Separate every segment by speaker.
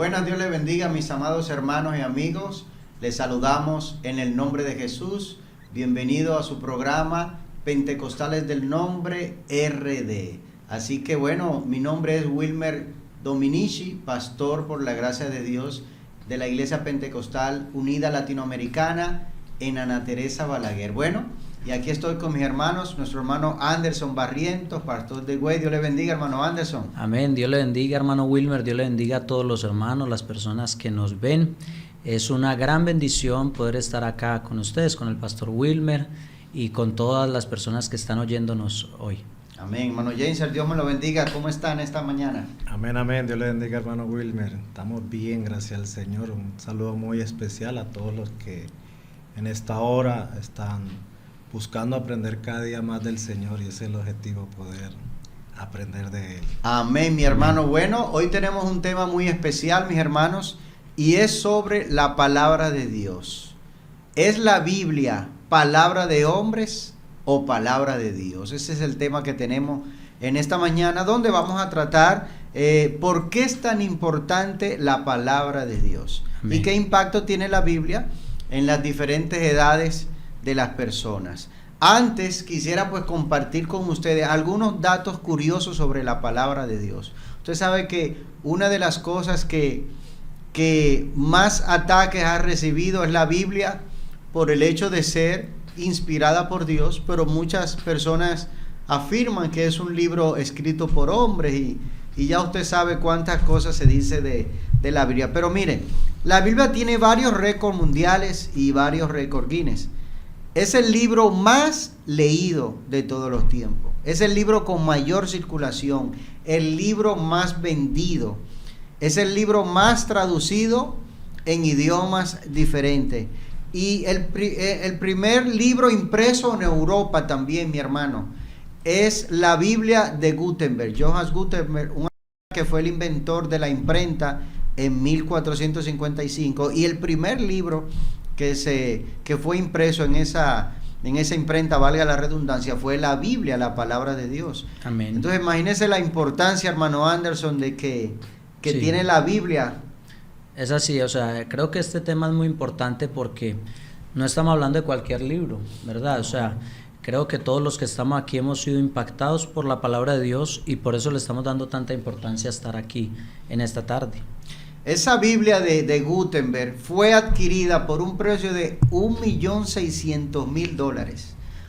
Speaker 1: Buenas, Dios les bendiga, mis amados hermanos y amigos. Les saludamos en el nombre de Jesús. Bienvenido a su programa Pentecostales del Nombre RD. Así que bueno, mi nombre es Wilmer Dominici, pastor por la gracia de Dios de la Iglesia Pentecostal Unida Latinoamericana en Ana Teresa Balaguer. Bueno, y aquí estoy con mis hermanos, nuestro hermano Anderson Barrientos, pastor de Güey. Dios le bendiga, hermano Anderson.
Speaker 2: Amén, Dios le bendiga, hermano Wilmer, Dios le bendiga a todos los hermanos, las personas que nos ven. Es una gran bendición poder estar acá con ustedes, con el pastor Wilmer y con todas las personas que están oyéndonos hoy.
Speaker 1: Amén, hermano James, Dios me lo bendiga. ¿Cómo están esta mañana?
Speaker 3: Amén, amén, Dios le bendiga, hermano Wilmer. Estamos bien, gracias al Señor. Un saludo muy especial a todos los que en esta hora están buscando aprender cada día más del Señor, y ese es el objetivo, poder aprender de Él.
Speaker 1: Amén, mi hermano. Bueno, hoy tenemos un tema muy especial, mis hermanos, y es sobre la palabra de Dios. ¿Es la Biblia palabra de hombres o palabra de Dios? Ese es el tema que tenemos en esta mañana, donde vamos a tratar por qué es tan importante la palabra de Dios. Amén. Y qué impacto tiene la Biblia en las diferentes edades de las personas. Antes quisiera pues compartir con ustedes algunos datos curiosos sobre la palabra de Dios. Usted sabe que una de las cosas que más ataques ha recibido es la Biblia por el hecho de ser inspirada por Dios, pero muchas personas afirman que es un libro escrito por hombres y ya usted sabe cuántas cosas se dice de la Biblia. Pero miren, la Biblia tiene varios récords mundiales y varios récords Guinness. Es el libro más leído de todos los tiempos. Es el libro con mayor circulación, el libro más vendido. Es el libro más traducido en idiomas diferentes. Y el primer libro impreso en Europa también, mi hermano, es la Biblia de Gutenberg. Johannes Gutenberg, un que fue el inventor de la imprenta en 1455. Y el primer libro que fue impreso en esa imprenta, valga la redundancia, fue la Biblia, la palabra de Dios.
Speaker 2: Amén.
Speaker 1: Entonces imagínese la importancia, hermano Anderson, de que sí, tiene la Biblia.
Speaker 2: Es así, o sea, creo que este tema es muy importante porque no estamos hablando de cualquier libro, ¿verdad? O sea, creo que todos los que estamos aquí hemos sido impactados por la palabra de Dios y por eso le estamos dando tanta importancia a estar aquí en esta tarde.
Speaker 1: Esa Biblia de Gutenberg fue adquirida por un precio de $1.600.000.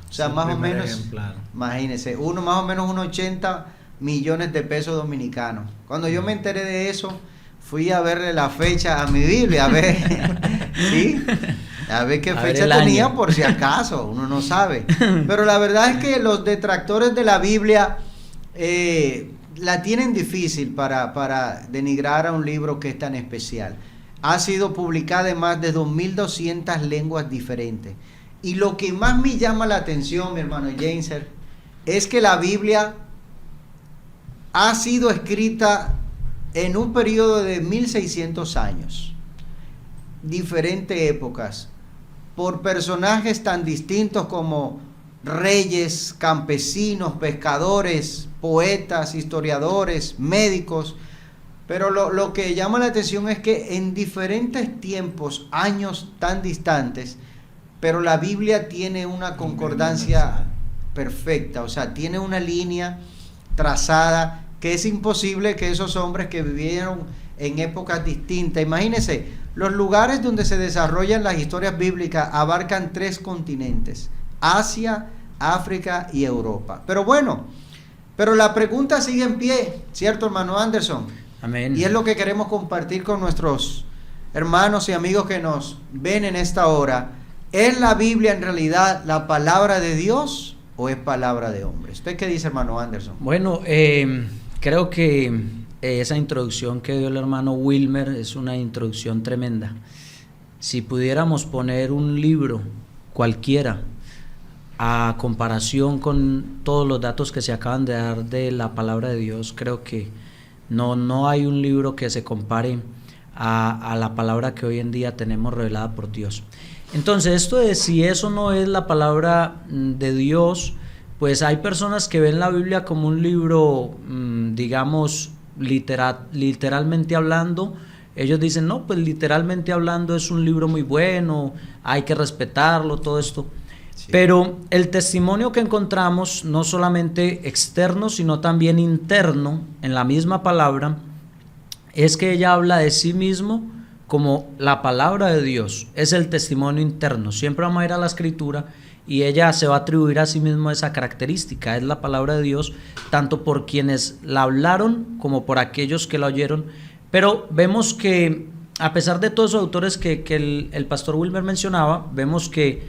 Speaker 1: O sea, más o menos, ejemplar. Imagínense, más o menos unos 80 millones de pesos dominicanos. Cuando yo me enteré de eso, fui a verle la fecha a mi Biblia, a ver, ¿sí? A ver qué fecha tenía, por si acaso, uno no sabe. Pero la verdad es que los detractores de la Biblia la tienen difícil para denigrar a un libro que es tan especial. Ha sido publicada en más de 2.200 lenguas diferentes. Y lo que más me llama la atención, mi hermano James, es que la Biblia ha sido escrita en un periodo de 1600 años, diferentes épocas, por personajes tan distintos como reyes, campesinos, pescadores, poetas, historiadores, médicos. Pero lo que llama la atención es que en diferentes tiempos, años tan distantes, pero la Biblia tiene una concordancia perfecta, o sea, tiene una línea trazada que es imposible que esos hombres que vivieron en épocas distintas, imagínense, los lugares donde se desarrollan las historias bíblicas abarcan 3 continentes: Asia, África y Europa. Pero bueno, pero la pregunta sigue en pie, ¿cierto, hermano Anderson?
Speaker 2: Amén.
Speaker 1: Y es lo que queremos compartir con nuestros hermanos y amigos que nos ven en esta hora. ¿Es la Biblia en realidad la palabra de Dios o es palabra de hombres? ¿Usted qué dice, hermano Anderson?
Speaker 2: Bueno, creo que esa introducción que dio el hermano Wilmer es una introducción tremenda. Si pudiéramos poner un libro cualquiera a comparación con todos los datos que se acaban de dar de la palabra de Dios, creo que no hay un libro que se compare a la palabra que hoy en día tenemos revelada por Dios. Entonces, esto de si eso no es la palabra de Dios, pues hay personas que ven la Biblia como un libro, digamos, literalmente hablando, ellos dicen, no, pues literalmente hablando es un libro muy bueno, hay que respetarlo, todo esto. Sí. Pero el testimonio que encontramos, no solamente externo, sino también interno, en la misma palabra, es que ella habla de sí mismo como la palabra de Dios, es el testimonio interno. Siempre vamos a ir a la Escritura y ella se va a atribuir a sí misma esa característica, es la palabra de Dios, tanto por quienes la hablaron como por aquellos que la oyeron. Pero vemos que, a pesar de todos los autores que el pastor Wilmer mencionaba, vemos que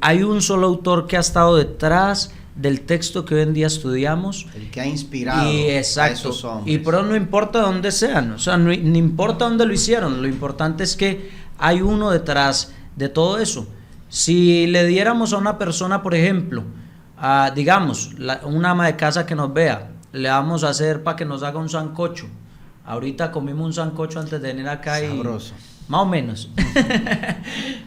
Speaker 2: hay un solo autor que ha estado detrás del texto que hoy en día estudiamos,
Speaker 1: el que ha inspirado
Speaker 2: exacto,
Speaker 1: a esos hombres.
Speaker 2: Y pero no importa dónde sean, o sea, no importa dónde lo hicieron, lo importante es que hay uno detrás de todo eso. Si le diéramos a una persona, por ejemplo, digamos, una ama de casa que nos vea, le vamos a hacer para que nos haga un sancocho. Ahorita comimos un sancocho antes de venir acá.
Speaker 1: Sabroso.
Speaker 2: Más o menos.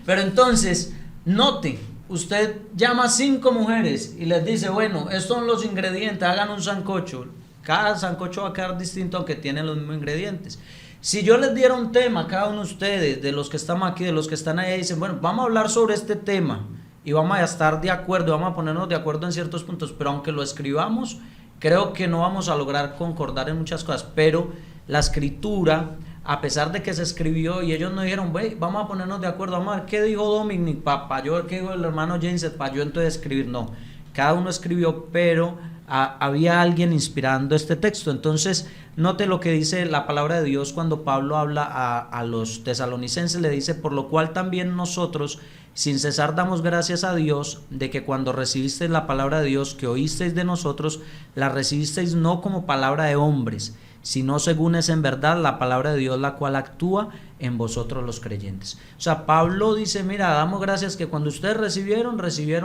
Speaker 2: Pero entonces, note, usted llama a 5 mujeres y les dice, bueno, estos son los ingredientes, hagan un sancocho. Cada sancocho va a quedar distinto aunque tienen los mismos ingredientes. Si yo les diera un tema a cada uno de ustedes, de los que estamos aquí, de los que están allá, dicen, bueno, vamos a hablar sobre este tema y vamos a estar de acuerdo, vamos a ponernos de acuerdo en ciertos puntos, pero aunque lo escribamos, creo que no vamos a lograr concordar en muchas cosas. Pero la Escritura, a pesar de que se escribió y ellos no dijeron, vamos a ponernos de acuerdo, vamos a ver qué dijo Dominic, para yo, qué dijo el hermano James, para yo entonces escribir. No, cada uno escribió, pero había alguien inspirando este texto. Entonces, note lo que dice la palabra de Dios cuando Pablo habla a los tesalonicenses, le dice, por lo cual también nosotros, sin cesar damos gracias a Dios de que cuando recibisteis la palabra de Dios que oísteis de nosotros, la recibisteis no como palabra de hombres, sino según es en verdad la palabra de Dios, la cual actúa en vosotros los creyentes. O sea, Pablo dice, mira, damos gracias que cuando ustedes recibieron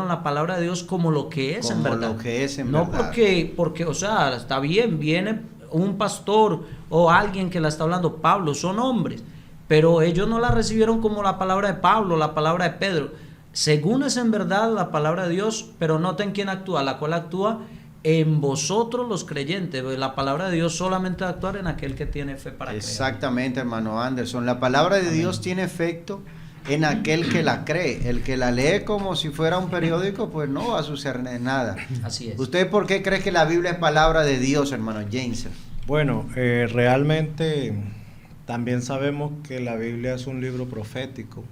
Speaker 2: la palabra de Dios como lo que es en verdad.
Speaker 1: Lo que es en
Speaker 2: no
Speaker 1: verdad.
Speaker 2: Porque, o sea, está bien, viene un pastor o alguien que la está hablando, Pablo, son hombres, pero ellos no la recibieron como la palabra de Pablo, la palabra de Pedro. Según es en verdad la palabra de Dios, pero noten quién actúa, la cual actúa en vosotros los creyentes. La palabra de Dios solamente va a actuar en aquel que tiene fe para creer.
Speaker 1: Exactamente, hermano Anderson. La palabra de Dios tiene efecto en aquel que la cree. El que la lee como si fuera un periódico, pues no va a suceder nada.
Speaker 2: Así es.
Speaker 1: ¿Usted por qué cree que la Biblia es palabra de Dios, hermano James?
Speaker 3: Bueno, realmente también sabemos que la Biblia es un libro profético.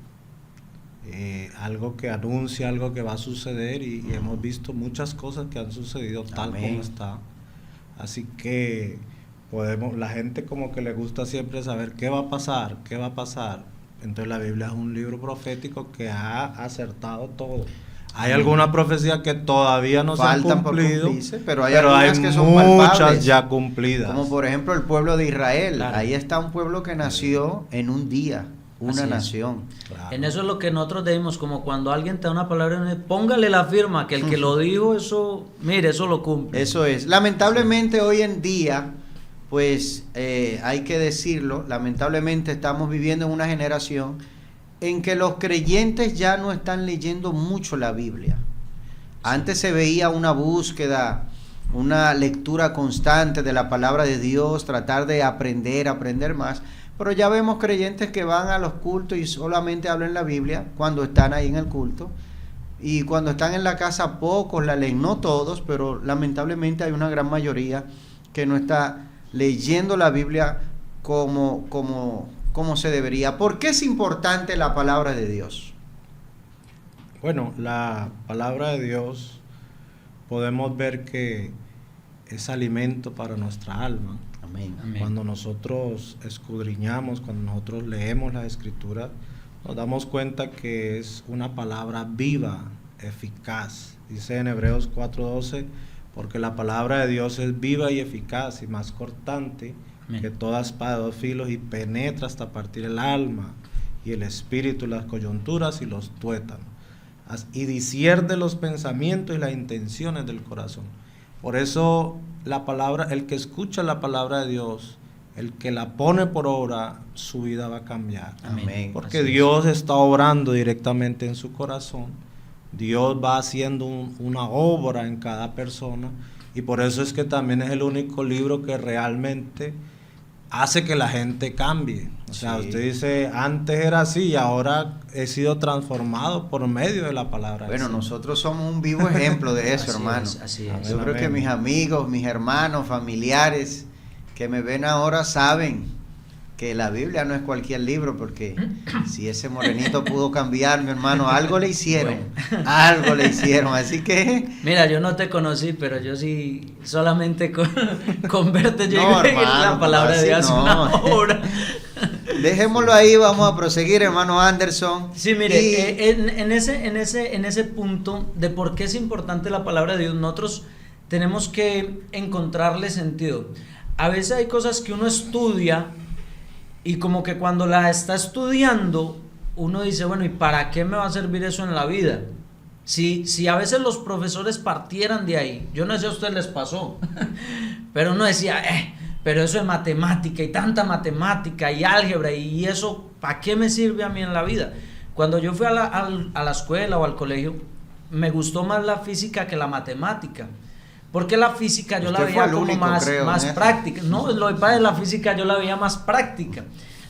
Speaker 3: Algo que anuncia algo que va a suceder y hemos visto muchas cosas que han sucedido tal
Speaker 1: Amén.
Speaker 3: como está. Así que la gente como que le gusta siempre saber qué va a pasar. Entonces la Biblia es un libro profético que ha acertado todo. Hay algunas profecías que todavía no
Speaker 1: Faltan
Speaker 3: se han cumplido,
Speaker 1: pero hay algunas que son
Speaker 3: muchas
Speaker 1: palpables,
Speaker 3: ya cumplidas.
Speaker 1: como por ejemplo el pueblo de Israel.
Speaker 2: Claro.
Speaker 1: Ahí está un pueblo que nació en un día, una nación.
Speaker 3: Claro.
Speaker 2: En eso es lo que nosotros decimos, como cuando alguien te da una palabra, póngale la firma, que el que lo dijo, eso, mire, eso lo cumple.
Speaker 1: Eso es. Lamentablemente hoy en día, pues hay que decirlo, lamentablemente estamos viviendo en una generación en que los creyentes ya no están leyendo mucho la Biblia. Antes se veía una búsqueda, una lectura constante de la palabra de Dios, tratar de aprender más, pero ya vemos creyentes que van a los cultos y solamente hablan la Biblia cuando están ahí en el culto, y cuando están en la casa pocos la leen, no todos, pero lamentablemente hay una gran mayoría que no está leyendo la Biblia como se debería. ¿Por qué es importante la palabra de Dios?
Speaker 3: Bueno, la palabra de Dios podemos ver que es alimento para nuestra alma.
Speaker 1: Amén.
Speaker 3: Cuando nosotros escudriñamos, cuando nosotros leemos la Escritura, nos damos cuenta que es una palabra viva, eficaz. Dice en Hebreos 4:12, porque la palabra de Dios es viva y eficaz y más cortante que toda espada de 2 filos, y penetra hasta partir el alma y el espíritu, las coyunturas y los tuétanos, y discierne los pensamientos y las intenciones del corazón. Por eso la palabra, el que escucha la palabra de Dios, el que la pone por obra, su vida va a cambiar.
Speaker 1: Amén.
Speaker 3: Porque Dios está obrando directamente en su corazón. Dios va haciendo una obra en cada persona, y por eso es que también es el único libro que realmente hace que la gente cambie. O sea,
Speaker 1: Sí.
Speaker 3: usted dice, antes era así y ahora he sido transformado por medio de la palabra del
Speaker 1: Bueno,
Speaker 3: Señor.
Speaker 1: nosotros somos un vivo ejemplo de eso,
Speaker 2: Así
Speaker 1: hermano.
Speaker 2: es, así es.
Speaker 3: Amén.
Speaker 1: Yo creo que mis amigos, mis hermanos, familiares que me ven ahora saben que la Biblia no es cualquier libro, porque si ese morenito pudo cambiar, mi hermano, algo le hicieron, algo le hicieron, así que...
Speaker 2: Mira, yo no te conocí, pero yo sí, solamente con verte llegué
Speaker 1: No,
Speaker 2: la
Speaker 1: hermano,
Speaker 2: palabra de Dios
Speaker 1: así no.
Speaker 2: una obra.
Speaker 1: Dejémoslo ahí, vamos a proseguir, hermano Anderson.
Speaker 2: Sí, mire,
Speaker 1: Y-
Speaker 2: en ese punto de por qué es importante la palabra de Dios, nosotros tenemos que encontrarle sentido. A veces hay cosas que uno estudia y como que cuando la está estudiando, uno dice, bueno, ¿y para qué me va a servir eso en la vida? Si a veces los profesores partieran de ahí, yo no sé si a ustedes les pasó, pero uno decía, pero eso es matemática y tanta matemática y álgebra y eso, ¿para qué me sirve a mí en la vida? Cuando yo fui a la escuela o al colegio, me gustó más la física que la matemática. Porque la física yo la
Speaker 1: Usted fue
Speaker 2: veía
Speaker 1: el
Speaker 2: como
Speaker 1: único, creo,
Speaker 2: más
Speaker 1: en eso.
Speaker 2: práctica. No, lo que pasa es que la física yo la veía más práctica.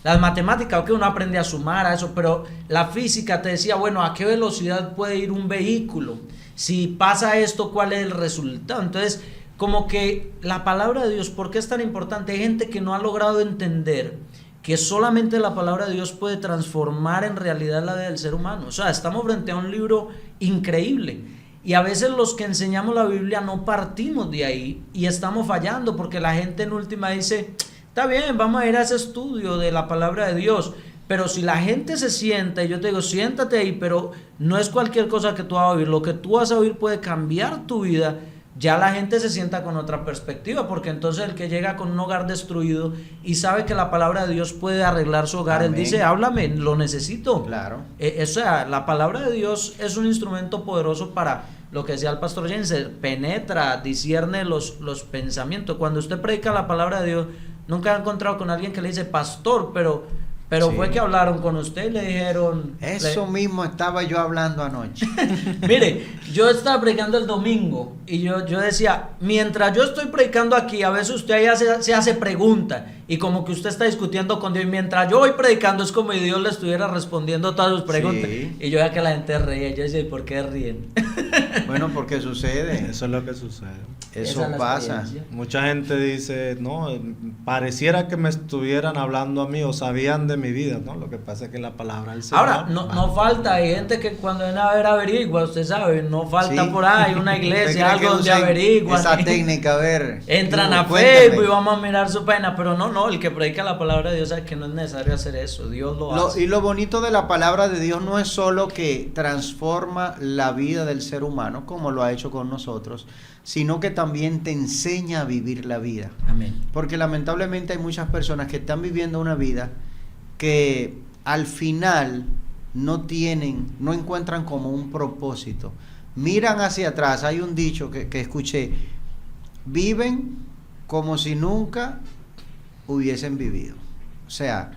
Speaker 2: Las matemáticas, ok, uno aprende a sumar a eso, pero la física te decía, bueno, ¿a qué velocidad puede ir un vehículo? Si pasa esto, ¿cuál es el resultado? Entonces, como que la palabra de Dios, ¿por qué es tan importante? Hay gente que no ha logrado entender que solamente la palabra de Dios puede transformar en realidad la vida del ser humano. O sea, estamos frente a un libro increíble. Y a veces los que enseñamos la Biblia no partimos de ahí y estamos fallando porque la gente en última dice, está bien, vamos a ir a ese estudio de la palabra de Dios, pero si la gente se sienta y yo te digo, siéntate ahí, pero no es cualquier cosa que tú vas a oír, lo que tú vas a oír puede cambiar tu vida, ya la gente se sienta con otra perspectiva, porque entonces el que llega con un hogar destruido y sabe que la palabra de Dios puede arreglar su hogar,
Speaker 1: Amén.
Speaker 2: él dice, háblame, lo necesito.
Speaker 1: Claro.
Speaker 2: O sea, la palabra de Dios es un instrumento poderoso para lo que decía el pastor James, penetra, discierne los pensamientos. Cuando usted predica la palabra de Dios, nunca ha encontrado con alguien que le dice, pastor, pero
Speaker 1: Sí.
Speaker 2: fue que hablaron con usted y le dijeron...
Speaker 1: Eso mismo estaba yo hablando anoche.
Speaker 2: Mire, yo estaba predicando el domingo y yo decía, mientras yo estoy predicando aquí, a veces usted ahí se hace preguntas y como que usted está discutiendo con Dios, y mientras yo voy predicando es como si Dios le estuviera respondiendo todas sus preguntas.
Speaker 1: Sí.
Speaker 2: Y yo veía que la gente reía, yo decía, ¿por qué ríen?
Speaker 1: Bueno, porque sucede.
Speaker 3: Eso es lo que sucede.
Speaker 1: Eso
Speaker 2: Esa es la
Speaker 1: pasa.
Speaker 2: experiencia.
Speaker 3: Mucha gente dice, no, pareciera que me estuvieran hablando a mí o sabían de mi vida, ¿no? Lo que pasa es que la palabra del Señor...
Speaker 2: Ahora, no falta, hay gente que cuando viene a ver averigua, usted sabe, no falta
Speaker 1: Sí.
Speaker 2: por ahí una
Speaker 1: ¿Usted
Speaker 2: iglesia,
Speaker 1: cree
Speaker 2: algo
Speaker 1: que
Speaker 2: donde
Speaker 1: usen
Speaker 2: averiguan.
Speaker 1: esa técnica, a ver.
Speaker 2: Entran a
Speaker 1: Cuéntame.
Speaker 2: Facebook y vamos a mirar su pena, pero no, el que predica la palabra de Dios sabe que no es necesario hacer eso, Dios lo hace.
Speaker 1: Y lo bonito de la palabra de Dios no es solo que transforma la vida del ser humano, como lo ha hecho con nosotros, sino que también te enseña a vivir la vida.
Speaker 2: Amén.
Speaker 1: Porque lamentablemente hay muchas personas que están viviendo una vida que al final no encuentran como un propósito. Miran hacia atrás, hay un dicho que escuché, viven como si nunca hubiesen vivido. O sea,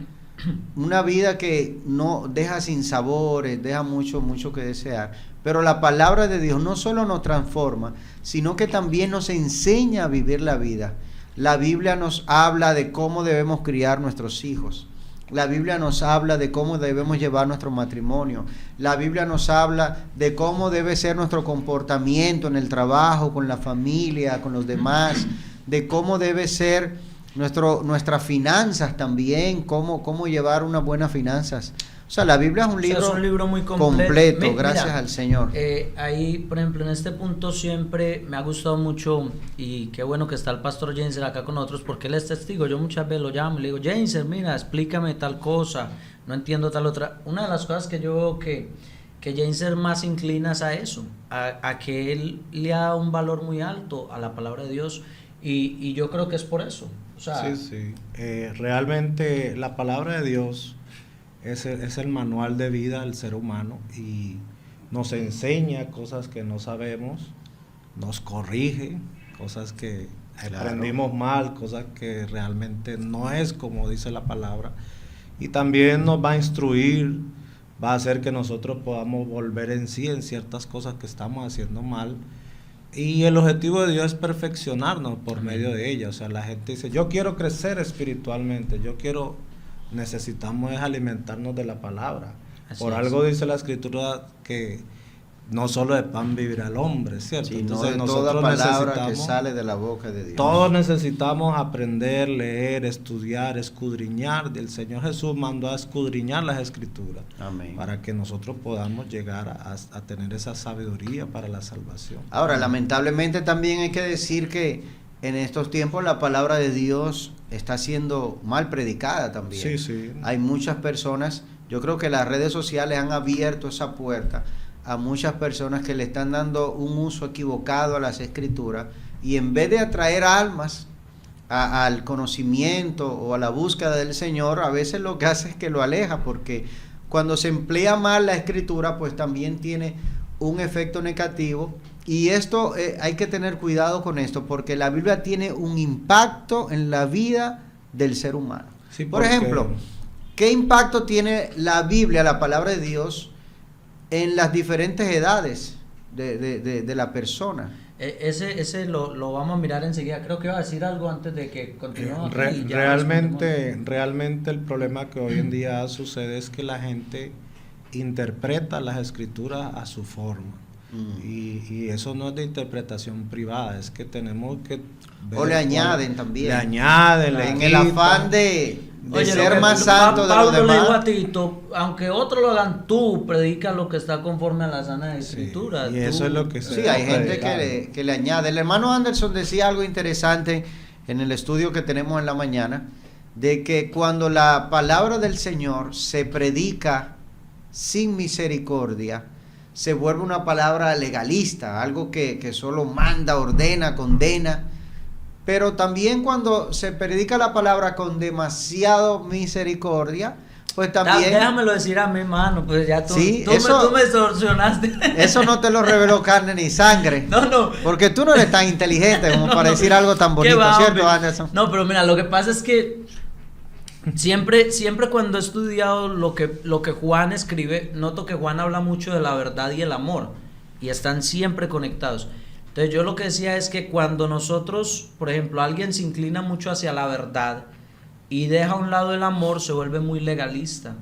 Speaker 1: una vida que no deja sin sabores, deja mucho que desear. Pero la palabra de Dios no solo nos transforma, sino que también nos enseña a vivir la vida. La Biblia nos habla de cómo debemos criar nuestros hijos. La Biblia nos habla de cómo debemos llevar nuestro matrimonio. La Biblia nos habla de cómo debe ser nuestro comportamiento en el trabajo, con la familia, con los demás, de cómo debe ser nuestras finanzas también, cómo llevar unas buenas finanzas. O sea, la Biblia es un libro,
Speaker 2: O sea, es un libro muy
Speaker 1: completo,
Speaker 2: Mira,
Speaker 1: gracias al Señor.
Speaker 2: Ahí, por ejemplo, en este punto siempre me ha gustado mucho y qué bueno que está el pastor Jenser acá con nosotros porque él es testigo. Yo muchas veces lo llamo y le digo, Jenser, mira, explícame tal cosa, no entiendo tal otra. Una de las cosas que yo veo que Jenser más inclina es a eso, a que él le da un valor muy alto a la palabra de Dios y yo creo que es por eso. O sea,
Speaker 3: Sí. Realmente la palabra de Dios es el manual de vida del ser humano y nos enseña cosas que no sabemos, nos corrige cosas que aprendimos mal, cosas que realmente no es como dice la palabra, y también nos va a instruir, va a hacer que nosotros podamos volver en sí en ciertas cosas que estamos haciendo mal Y el objetivo de Dios es perfeccionarnos por medio de ella. O sea, la gente dice, yo quiero crecer espiritualmente, necesitamos es alimentarnos de la palabra.
Speaker 2: Así
Speaker 3: Por
Speaker 2: es.
Speaker 3: algo dice la Escritura que no solo de pan vivirá el hombre, ¿cierto?
Speaker 1: Sino
Speaker 3: Entonces
Speaker 1: de
Speaker 3: nosotros
Speaker 1: toda palabra que
Speaker 3: necesitamos,
Speaker 1: sale de la boca de Dios.
Speaker 3: todos necesitamos aprender, leer, estudiar, escudriñar. El Señor Jesús mandó a escudriñar las Escrituras
Speaker 1: Amén.
Speaker 3: para que nosotros podamos llegar a tener esa sabiduría para la salvación.
Speaker 1: Ahora, lamentablemente también hay que decir que en estos tiempos la palabra de Dios está siendo mal predicada también.
Speaker 3: Sí, sí.
Speaker 1: Hay muchas personas, yo creo que las redes sociales han abierto esa puerta a muchas personas que le están dando un uso equivocado a las escrituras, y en vez de atraer almas al conocimiento o a la búsqueda del Señor, a veces lo que hace es que lo aleja, porque cuando se emplea mal la escritura, pues también tiene un efecto negativo. Y esto hay que tener cuidado con esto, porque la Biblia tiene un impacto en la vida del ser humano.
Speaker 3: Sí,
Speaker 1: por ejemplo, ¿qué impacto tiene la Biblia, la palabra de Dios, en las diferentes edades de la persona?
Speaker 2: Ese lo vamos a mirar enseguida. Creo que iba a decir algo antes de que continuemos.
Speaker 3: Realmente el problema que hoy en día sucede es que la gente interpreta las escrituras a su forma. Y eso no es de interpretación privada, es que tenemos que ver.
Speaker 1: O le añaden también.
Speaker 3: Le añaden, le
Speaker 1: en
Speaker 3: quitan.
Speaker 1: el afán de ser más santo de los
Speaker 2: Pablo le dijo
Speaker 1: demás.
Speaker 2: a Tito, aunque otros lo hagan, tú predica lo que está conforme a la sana escritura.
Speaker 3: Sí, y eso es lo que se
Speaker 1: Sí,
Speaker 3: debe
Speaker 1: hay gente
Speaker 3: predicar.
Speaker 1: que le añade. El hermano Anderson decía algo interesante en el estudio que tenemos en la mañana, de que cuando la palabra del Señor se predica sin misericordia, se vuelve una palabra legalista, algo que solo manda, ordena, condena. Pero también cuando se predica la palabra con demasiado misericordia, pues también...
Speaker 2: Déjamelo decir a mi hermano, pues ya tú,
Speaker 1: Sí,
Speaker 2: tú me extorsionaste.
Speaker 1: Eso no te lo reveló carne ni sangre.
Speaker 2: No.
Speaker 1: Porque tú no eres tan inteligente como para decir algo tan bonito,
Speaker 2: ¿Qué va,
Speaker 1: ¿cierto,
Speaker 2: hombre?
Speaker 1: Anderson?
Speaker 2: No, pero mira, lo que pasa es que siempre cuando he estudiado lo que Juan escribe, noto que Juan habla mucho de la verdad y el amor, y están siempre conectados. Entonces yo lo que decía es que cuando nosotros, por ejemplo, alguien se inclina mucho hacia la verdad y deja a un lado el amor, se vuelve muy legalista.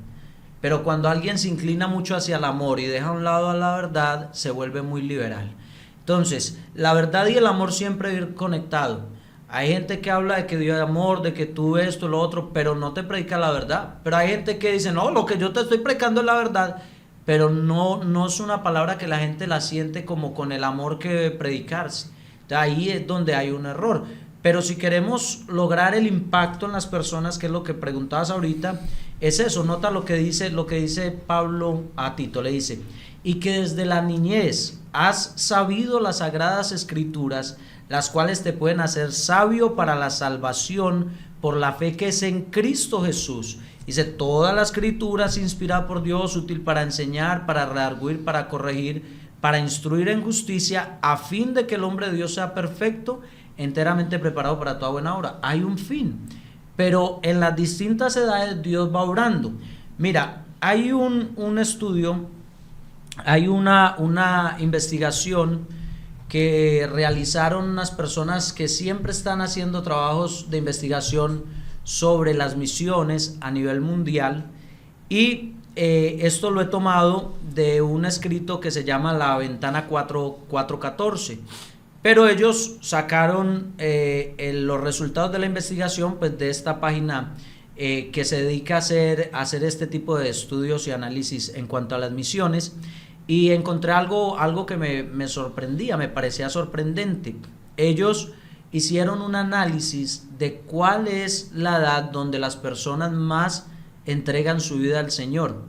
Speaker 2: Pero cuando alguien se inclina mucho hacia el amor y deja a un lado a la verdad, se vuelve muy liberal. Entonces, la verdad y el amor siempre ir conectado. Hay gente que habla de que Dios es amor, de que tú esto, lo otro, pero no te predica la verdad. Pero hay gente que dice, no, lo que yo te estoy predicando es la verdad, pero no es una palabra que la gente la siente como con el amor que debe predicarse. Entonces, ahí es donde hay un error. Pero si queremos lograr el impacto en las personas, que es lo que preguntabas ahorita, es eso. Nota lo que dice Pablo a Tito, le dice, y que desde la niñez has sabido las sagradas escrituras, las cuales te pueden hacer sabio para la salvación por la fe que es en Cristo Jesús. Dice, toda la escritura es inspirada por Dios, útil para enseñar, para redarguir, para corregir, para instruir en justicia, a fin de que el hombre de Dios sea perfecto, enteramente preparado para toda buena obra. Hay un fin, pero en las distintas edades Dios va obrando. Mira, hay un estudio, hay una investigación que realizaron unas personas que siempre están haciendo trabajos de investigación sobre las misiones a nivel mundial, y esto lo he tomado de un escrito que se llama La Ventana 414, pero ellos sacaron los resultados de la investigación pues de esta página que se dedica a hacer este tipo de estudios y análisis en cuanto a las misiones, y encontré algo que me sorprendía, me parecía sorprendente. Ellos hicieron un análisis de cuál es la edad donde las personas más entregan su vida al Señor.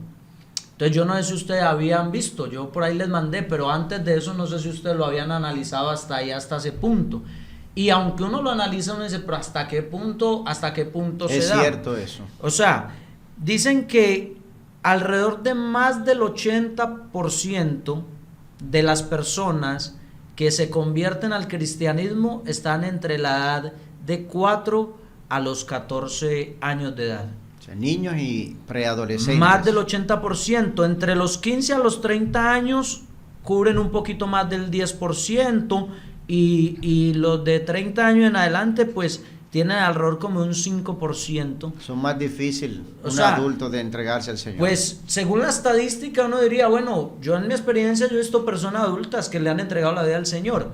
Speaker 2: Entonces yo no sé si ustedes habían visto, yo por ahí les mandé, pero antes de eso no sé si ustedes lo habían analizado hasta ahí, hasta ese punto. Y aunque uno lo analiza, uno dice, pero ¿hasta qué punto se da?
Speaker 1: Es cierto eso.
Speaker 2: O sea, dicen que alrededor de más del 80% de las personas que se convierten al cristianismo están entre la edad de 4 a los 14 años de edad.
Speaker 1: O sea, niños y preadolescentes.
Speaker 2: Más del 80%. Entre los 15 a los 30 años cubren un poquito más del 10%, y los de 30 años en adelante, pues tienen alrededor como un 5%.
Speaker 1: Son más difíciles un
Speaker 2: sea,
Speaker 1: adulto de entregarse al Señor.
Speaker 2: Pues según la estadística uno diría, bueno, yo en mi experiencia yo he visto personas adultas que le han entregado la vida al Señor.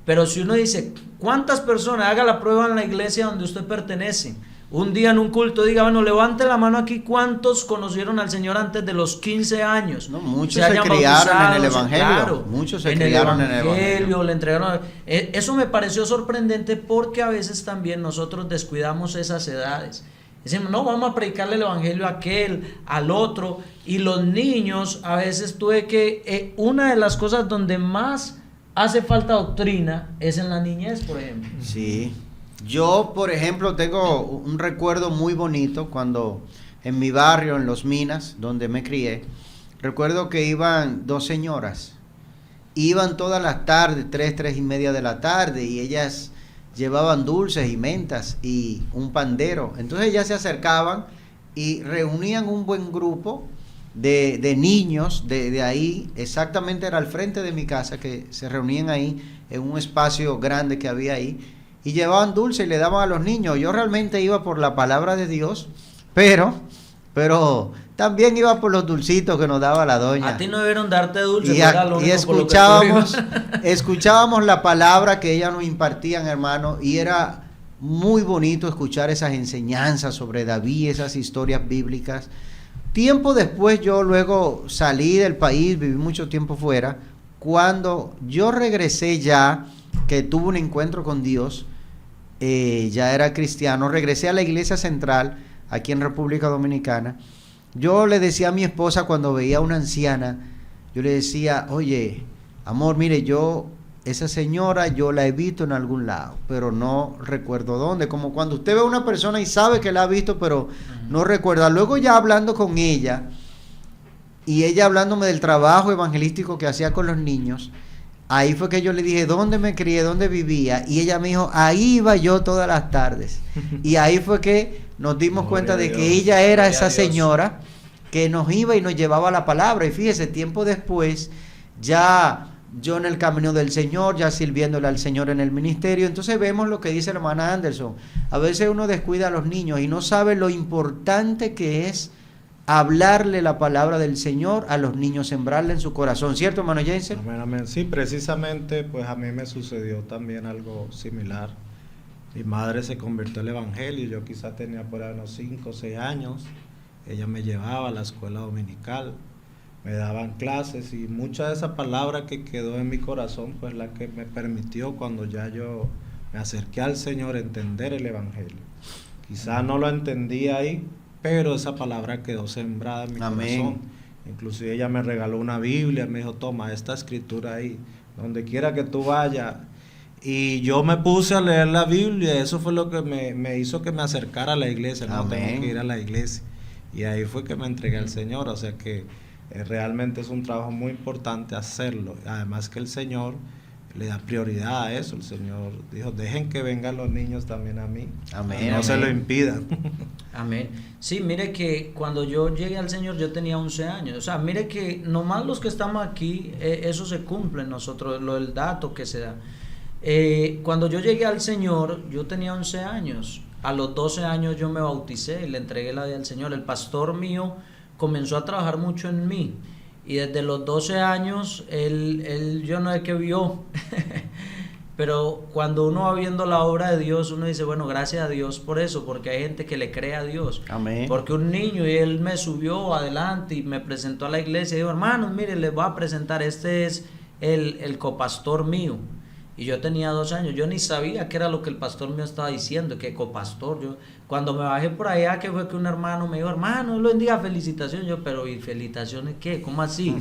Speaker 2: Pero si uno dice, ¿cuántas personas? Haga la prueba en la iglesia donde usted pertenece. Un día en un culto diga, bueno, levante la mano aquí, ¿cuántos conocieron al Señor antes de los 15 años?
Speaker 1: No, muchos se criaron en el Evangelio.
Speaker 2: Claro,
Speaker 1: muchos se criaron en el Evangelio.
Speaker 2: Le entregaron. Eso me pareció sorprendente porque a veces también nosotros descuidamos esas edades. Decimos, no, vamos a predicarle el Evangelio a aquel, al otro. Y los niños, a veces tuve que... una de las cosas donde más hace falta doctrina es en la niñez, por ejemplo.
Speaker 1: Sí. Yo, por ejemplo, tengo un recuerdo muy bonito cuando en mi barrio, en Los Minas, donde me crié, recuerdo que iban dos señoras. Iban todas las tardes, 3:30 de la tarde, y ellas llevaban dulces y mentas y un pandero. Entonces ellas se acercaban y reunían un buen grupo de niños de ahí, exactamente era al frente de mi casa, que se reunían ahí en un espacio grande que había ahí, y llevaban dulce y le daban a los niños. Yo realmente iba por la palabra de Dios, pero también iba por los dulcitos que nos daba la doña.
Speaker 2: A ti no debieron darte dulce,
Speaker 1: y escuchábamos la palabra que ellas nos impartían, hermano, y era muy bonito escuchar esas enseñanzas sobre David, esas historias bíblicas. Tiempo después yo luego salí del país, viví mucho tiempo fuera. Cuando yo regresé ya, que tuve un encuentro con Dios, ya era cristiano, regresé a la iglesia central aquí en República Dominicana. Yo le decía a mi esposa cuando veía a una anciana, yo le decía, oye, amor, mire, esa señora yo la he visto en algún lado, pero no recuerdo dónde. Como cuando usted ve a una persona y sabe que la ha visto, pero no recuerda. Luego ya hablando con ella, y ella hablándome del trabajo evangelístico que hacía con los niños, ahí fue que yo le dije, ¿dónde me crié? ¿Dónde vivía? Y ella me dijo, ahí iba yo todas las tardes. Y ahí fue que nos dimos cuenta de que ella era esa señora que nos iba y nos llevaba la palabra. Y fíjese, tiempo después, ya yo en el camino del Señor, ya sirviéndole al Señor en el ministerio. Entonces vemos lo que dice la hermana Anderson. A veces uno descuida a los niños y no sabe lo importante que es hablarle la palabra del Señor a los niños, sembrarle en su corazón, ¿cierto, hermano Jensen?
Speaker 3: Amén, amén. Sí, precisamente, pues a mí me sucedió también algo similar. Mi madre se convirtió al Evangelio, yo quizás tenía por ahí unos 5 o 6 años. Ella me llevaba a la escuela dominical, me daban clases, y mucha de esa palabra que quedó en mi corazón, pues la que me permitió, cuando ya yo me acerqué al Señor, entender el Evangelio. Quizás no lo entendía ahí, pero esa palabra quedó sembrada en mi corazón. Inclusive ella me regaló una Biblia, me dijo, toma esta escritura ahí, donde quiera que tú vayas. Y yo me puse a leer la Biblia, y eso fue lo que me hizo que me acercara a la iglesia. No tengo que ir a la iglesia. Y ahí fue que me entregué al Señor. O sea que realmente es un trabajo muy importante hacerlo. Además que el Señor le da prioridad a eso. El Señor dijo, dejen que vengan los niños también a mí.
Speaker 1: Amén.
Speaker 3: No se lo impidan.
Speaker 2: Amén. Sí, mire que cuando yo llegué al Señor yo tenía 11 años. O sea, mire que nomás los que estamos aquí, eso se cumple en nosotros, el dato que se da. Cuando yo llegué al Señor, yo tenía 11 años. A los 12 años yo me bauticé y le entregué la vida al Señor. El pastor mío comenzó a trabajar mucho en mí. Y desde los 12 años, él yo no sé qué vio, pero cuando uno va viendo la obra de Dios, uno dice, bueno, gracias a Dios por eso, porque hay gente que le cree a Dios.
Speaker 1: Amén.
Speaker 2: Porque un niño, y él me subió adelante y me presentó a la iglesia y dijo, hermanos, mire, les voy a presentar, este es el copastor mío. Y yo tenía 2 años, yo ni sabía qué era lo que el pastor mío estaba diciendo, que copastor. Yo, cuando me bajé por allá, que fue que un hermano me dijo, hermano, lo bendiga, felicitaciones. Yo, pero ¿y felicitaciones qué? ¿Cómo así?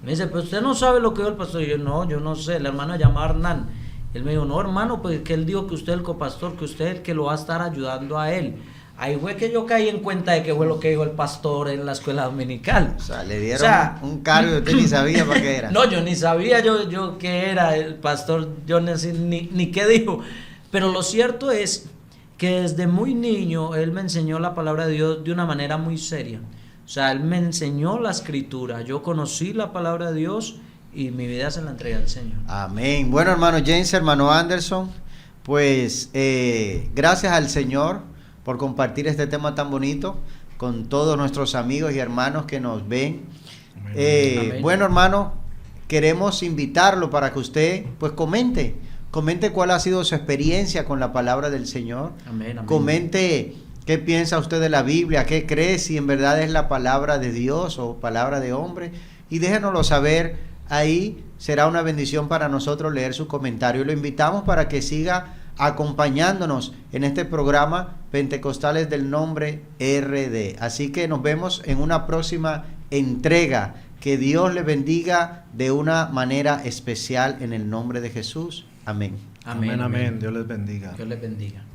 Speaker 2: Me dice, pero usted no sabe lo que dijo el pastor. Y yo, no, yo no sé. El hermano se llamaba Hernán. Él me dijo, no, hermano, pues que él dijo que usted es el copastor, que usted es el que lo va a estar ayudando a él. Ahí fue que yo caí en cuenta de que fue lo que dijo el pastor en la escuela dominical.
Speaker 1: O sea, le dieron un cargo y usted ni sabía para qué era.
Speaker 2: No, yo ni sabía yo qué era el pastor, yo ni qué dijo. Pero lo cierto es que desde muy niño él me enseñó la palabra de Dios de una manera muy seria. O sea, él me enseñó la escritura, yo conocí la palabra de Dios y mi vida se la entregué al Señor.
Speaker 1: Amén. Bueno, hermano James, hermano Anderson, pues gracias al Señor por compartir este tema tan bonito con todos nuestros amigos y hermanos que nos ven.
Speaker 2: Amén.
Speaker 1: Bueno, hermano, queremos invitarlo para que usted pues comente cuál ha sido su experiencia con la palabra del Señor.
Speaker 2: Amén, amén.
Speaker 1: Comente qué piensa usted de la Biblia, qué cree, si en verdad es la palabra de Dios o palabra de hombre, y déjenoslo saber ahí. Será una bendición para nosotros leer su comentario. Lo invitamos para que siga acompañándonos en este programa Pentecostales del Nombre RD. Así que nos vemos en una próxima entrega. Que Dios le bendiga de una manera especial en el nombre de Jesús. Amén.
Speaker 2: Amén,
Speaker 3: Amén. Dios les bendiga.
Speaker 2: Dios les bendiga.